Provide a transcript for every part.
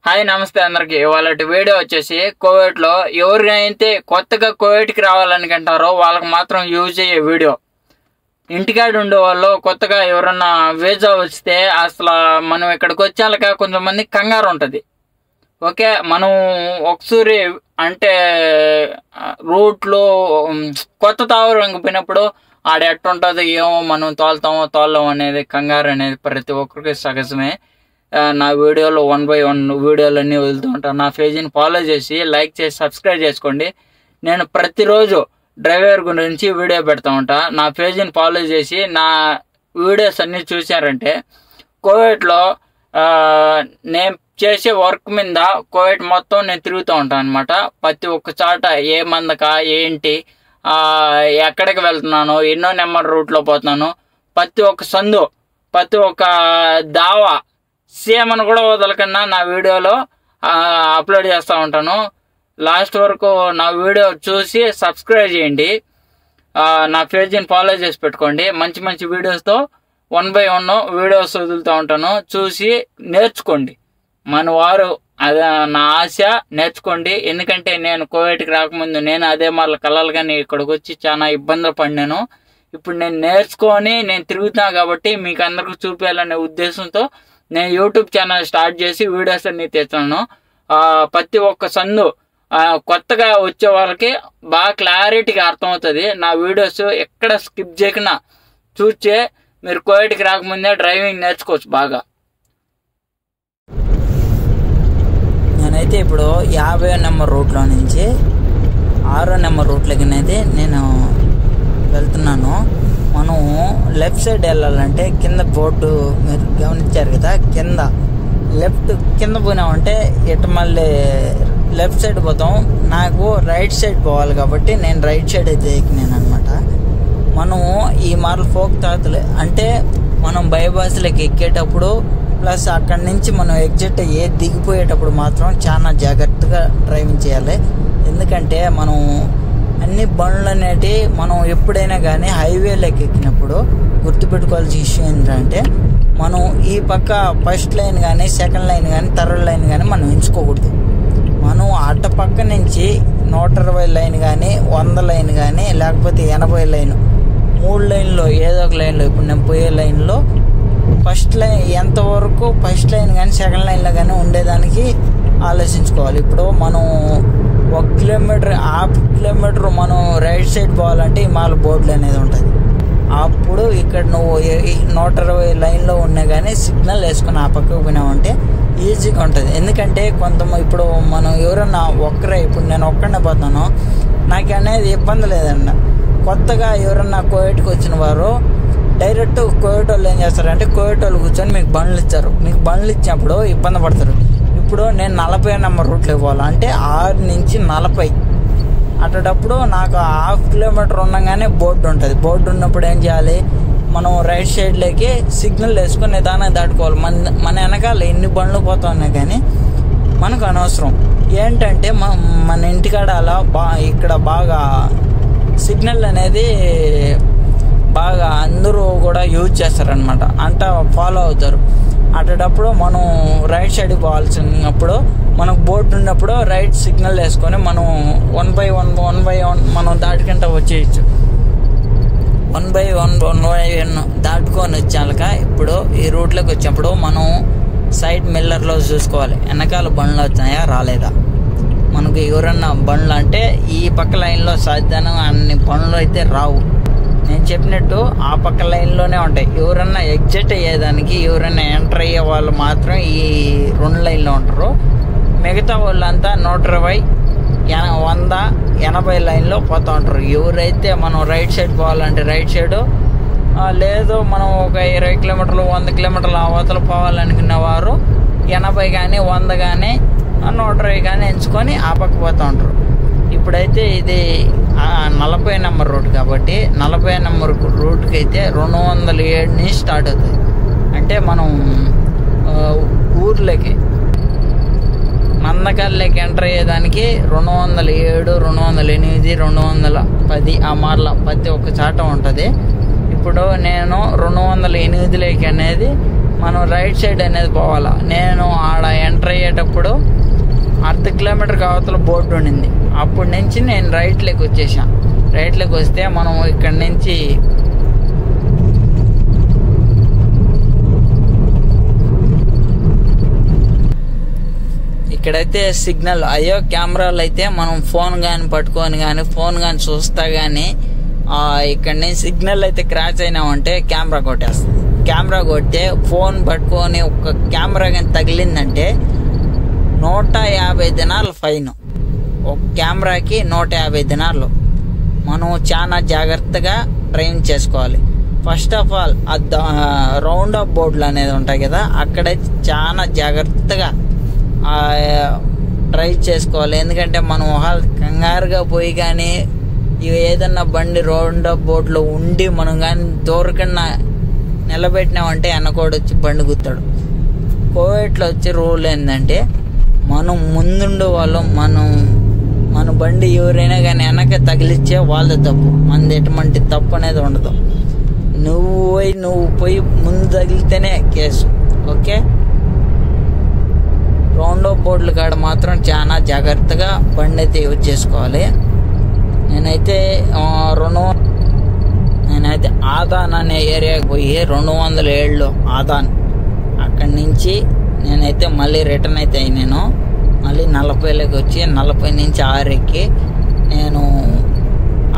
Hi నమస్తే అందరికి. ఇవాళ వీడియో వచ్చేసి కోవిడ్లో ఎవరికైతే కొత్తగా కోవిడ్కి రావాలనుకుంటారో వాళ్ళకి మాత్రం యూజ్ అయ్యే వీడియో. ఇంటికాడ ఉండే వాళ్ళు కొత్తగా ఎవరన్నా వీజా వస్తే అసలు మనం ఇక్కడికి వచ్చాక కొంతమంది కంగారు ఉంటుంది. ఓకే, మనం ఒకసారి అంటే రూట్లో కొత్త తావరం పోయినప్పుడు ఆడ ఎట్టుంటుందో ఏమో, మనం తోలతామో అనేది కంగారు అనేది ప్రతి ఒక్కరికి సహజమే. నా వీడియోలో 1 by 1 వీడియోలన్నీ వదులుతూ ఉంటాను. నా పేజీని ఫాలో చేసి లైక్ చేసి సబ్స్క్రైబ్ చేసుకోండి. నేను ప్రతిరోజు డ్రైవర్ గురించి వీడియో పెడతా ఉంటా. నా పేజీని ఫాలో చేసి నా వీడియోస్ అన్నీ చూశారంటే కోవిడ్లో నేను చేసే వర్క్ మీద కోవిడ్ మొత్తం నేను తిరుగుతూ ఉంటాను అనమాట. ప్రతి ఒక్క చాట ఏ మందక ఏంటి, ఎక్కడికి వెళ్తున్నాను, ఎన్నో నెంబర్ రూట్లో పోతున్నాను, ప్రతి ఒక్క సందు ప్రతి ఒక్క దావా సేమను కూడా వదలకన్నా నా వీడియోలో అప్లోడ్ చేస్తూ ఉంటాను. లాస్ట్ వరకు నా వీడియో చూసి సబ్స్క్రైబ్ చేయండి. నా పేజీని ఫాలో చేసి పెట్టుకోండి. మంచి మంచి వీడియోస్తో 1 by 1 వీడియోస్ వదులుతూ ఉంటాను. చూసి నేర్చుకోండి. మన వారు అదే నా ఆశ, నేర్చుకోండి. ఎందుకంటే నేను కోవిడ్కి రాకముందు నేను అదే మళ్ళీ కళలు కానీ ఇక్కడికి వచ్చి చాలా ఇబ్బందులు పడినాను. ఇప్పుడు నేను నేర్చుకొని నేను తిరుగుతున్నా కాబట్టి మీకు అందరికీ చూపించాలనే ఉద్దేశంతో నేను యూట్యూబ్ ఛానల్ స్టార్ట్ చేసి వీడియోస్ అన్ని తెచ్చాను. ప్రతి ఒక్క సందు కొత్తగా వచ్చే వాళ్ళకి బాగా క్లారిటీగా అర్థమవుతుంది. నా వీడియోస్ ఎక్కడ స్కిప్ చేయకుండా చూస్తే మీరు కోవిడ్కి రాకముందే డ్రైవింగ్ నేర్చుకోవచ్చు బాగా. నేనైతే ఇప్పుడు 50వ నెంబర్ రూట్లో నుంచి 6వ నెంబర్ రూట్లకి అయితే నేను వెళ్తున్నాను. మనం లెఫ్ట్ సైడ్ వెళ్ళాలంటే కింద బోర్డు మీరు గమనించారు కదా, కింద లెఫ్ట్ కింద పోయినామంటే ఇటు మళ్ళీ లెఫ్ట్ సైడ్ పోతాం. నాకు రైట్ సైడ్ పోవాలి కాబట్టి నేను రైట్ సైడ్ అయితే ఎక్కినాను అనమాట. మనము ఈ మార్లు ఫోక్ తాతలు అంటే మనం బైపాస్లోకి ఎక్కేటప్పుడు ప్లస్ అక్కడి నుంచి మనం ఎగ్జిట్ దిగిపోయేటప్పుడు మాత్రం చాలా జాగ్రత్తగా డ్రైవింగ్ చేయాలి. ఎందుకంటే మనం అన్ని బండ్లు అనేటివి మనం ఎప్పుడైనా కానీ హైవేలోకి ఎక్కినప్పుడు గుర్తుపెట్టుకోవాల్సిన ఇష్యూ ఏంటంటే మనం ఈ పక్క ఫస్ట్ లైన్ కానీ సెకండ్ లైన్ కానీ థర్డ్ లైన్ కానీ మనం ఎంచుకోకూడదు. మనం అట్ట పక్క నుంచి 120 లైన్ కానీ 100 లైన్ కానీ లేకపోతే 80 లైన్ 3 లైన్లో ఏదో ఒక లైన్లో ఇప్పుడు నేను పోయే లైన్లో ఫస్ట్ లైన్ ఎంతవరకు ఫస్ట్ లైన్ కానీ సెకండ్ లైన్లో కానీ ఉండేదానికి ఆలోచించుకోవాలి. ఇప్పుడు మనం 1 కిలోమీటర్ హాఫ్ కిలోమీటర్ మనం రైట్ సైడ్ పోవాలంటే హిమాల బోర్డులు అనేది ఉంటుంది. అప్పుడు ఇక్కడ నువ్వు 120 లైన్లో ఉన్నా కానీ సిగ్నల్ వేసుకుని ఆ పక్కకు పోయినామంటే ఈజీగా ఉంటుంది. ఎందుకంటే ఇప్పుడు మనం ఎవరన్నా ఇప్పుడు నేను ఒక్కడనే పోతాను, నాకు అనేది ఇబ్బంది లేదన్న. కొత్తగా ఎవరన్నా కోవిడ్కి వచ్చిన వారు డైరెక్ట్ కోవిడ్ వాళ్ళు ఏం చేస్తారంటే కోవిడ్ వాళ్ళు కూర్చొని మీకు బండ్లు ఇచ్చారు. మీకు బండ్లు ఇచ్చినప్పుడు ఇబ్బంది పడతారు. ఇప్పుడు నేను 40వ నెంబర్ రూట్లో ఇవ్వాలి అంటే 6 నుంచి 40 అటప్పుడు నాకు హాఫ్ కిలోమీటర్ ఉండగానే బోర్డు ఉంటుంది. బోర్డు ఉన్నప్పుడు ఏం చేయాలి, మనం రైట్ సైడ్లోకి సిగ్నల్ వేసుకొని నిదానంగా దాటుకోవాలి. మన వెనకాల ఎన్ని బండ్లు పోతా ఉన్నాయి కానీ మనకు అనవసరం. ఏంటంటే మన ఇంటికాడ అలా ఇక్కడ బాగా సిగ్నల్ అనేది బాగా అందరూ కూడా యూజ్ చేస్తారనమాట, ఫాలో అవుతారు. అటప్పుడు మనం రైట్ సైడ్ పోవాల్సినప్పుడు మనకు బోర్డు ఉన్నప్పుడు రైట్ సిగ్నల్ వేసుకొని మనం 1 by 1 మనం దాటుకుంటూ వచ్చేయచ్చు. 1 by 1 దాటుకొని వచ్చాక ఇప్పుడు ఈ రూట్లోకి వచ్చినప్పుడు మనం సైడ్ మిల్లర్లో చూసుకోవాలి వెనకాల బండ్లు వచ్చాయా రాలేదా. మనకు ఎవరన్నా బండ్లు అంటే ఈ పక్క లైన్లో సాధ్యం అన్ని బండ్లు అయితే రావు. నేను చెప్పినట్టు ఆ పక్క లైన్లోనే ఉంటాయి. ఎవరన్నా ఎగ్జిట్ అయ్యేదానికి ఎవరైనా ఎంటర్ అయ్యే వాళ్ళు మాత్రం ఈ 2 లైన్లో ఉంటారు. మిగతా వాళ్ళంతా 120, 100, 80 లైన్లో పోతూ ఉంటారు. ఎవరైతే మనం రైట్ సైడ్ పోవాలంటే రైట్ సైడు, లేదు మనం ఒక 20 కిలోమీటర్లు 100 కిలోమీటర్ల అవతల పోవాలనుకున్న వారు 80 కానీ 100 కానీ 120 కానీ ఎంచుకొని ఆ పక్క పోతూ ఉంటారు. ఇప్పుడైతే ఇది 40వ నెంబర్ రూట్ కాబట్టి 40వ నెంబర్ రూట్కి అయితే 207 నుంచి స్టార్ట్ అవుతుంది. అంటే మనం ఊర్లోకి మందకల్లోకి ఎంటర్ అయ్యేదానికి 207, 208, 210 ఆ మార్ల ప్రతి ఒక్క చాట ఉంటుంది. ఇప్పుడు నేను 208లోకి అనేది మనం రైట్ సైడ్ అనేది పోవాలా. నేను ఆడ ఎంటర్ అయ్యేటప్పుడు 1/2 కిలోమీటర్ అవతల బోర్డు ఉండింది. అప్పటి నుంచి నేను రైట్లోకి వచ్చేసాను. రైట్లోకి వస్తే మనం ఇక్కడ నుంచి ఇక్కడైతే సిగ్నల్ అయ్యో కెమెరాలు అయితే మనం ఫోన్ కానీ పట్టుకొని కానీ ఫోన్ కానీ చూస్తా కానీ ఇక్కడ నుంచి సిగ్నల్ అయితే క్రాచ్ అయినామంటే కెమెరా కొట్టేస్తుంది. కెమెరా కొడితే ఫోన్ పట్టుకొని ఒక కెమెరా కానీ తగిలిందంటే 150 దినాలు ఫైన్. ఒక కెమెరాకి 150 దినాలు. మనం చాలా జాగ్రత్తగా డ్రైవ్ చేసుకోవాలి. First of all round of బోర్డులు అనేది ఉంటాయి కదా, అక్కడైతే చాలా జాగ్రత్తగా డ్రైవ్ చేసుకోవాలి. ఎందుకంటే మనం కంగారుగా పోయి కానీ ఏదన్నా బండి రౌండ్ ఆఫ్ బోర్డులో ఉండి మనం కానీ దూరకన్నా నిలబెట్టినామంటే వెనకోడు వచ్చి బండి గుత్తాడు. కోవిడ్లో వచ్చే రూల్ ఏంటంటే మనం ముందుండే వాళ్ళు మన బండి ఎవరైనా కానీ వెనక తగిలిచ్చే వాళ్ళ తప్పు, మనది ఎటువంటి తప్పు అనేది ఉండదు. నువ్వు పోయి ముందు తగిలితేనే కేసు. ఓకే, రౌండ్ ఆఫ్ బోర్డుల కాడ మాత్రం చాలా జాగ్రత్తగా బండి అయితే యూజ్ చేసుకోవాలి. నేనైతే ఆదాన్ అనే ఏరియాకి పోయి 207 ఆదాన్, అక్కడి నుంచి నేనైతే మళ్ళీ రిటర్న్ అయితే అయినాను. మళ్ళీ 40లోకి వచ్చి 40 నుంచి 6 ఎక్కి నేను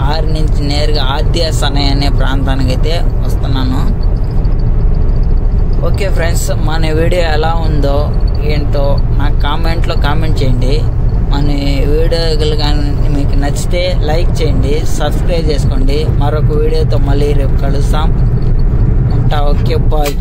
6 నుంచి నేరుగా ఆర్డిఎస్ అనే ప్రాంతానికి అయితే వస్తున్నాను. ఓకే ఫ్రెండ్స్, మన వీడియో ఎలా ఉందో ఏంటో నాకు కామెంట్లో కామెంట్ చేయండి. మన వీడియోలు కానీ మీకు నచ్చితే లైక్ చేయండి, సబ్స్క్రైబ్ చేసుకోండి. మరొక వీడియోతో మళ్ళీ రేపు కలుస్తాం. ఉంటా. Okay, bye.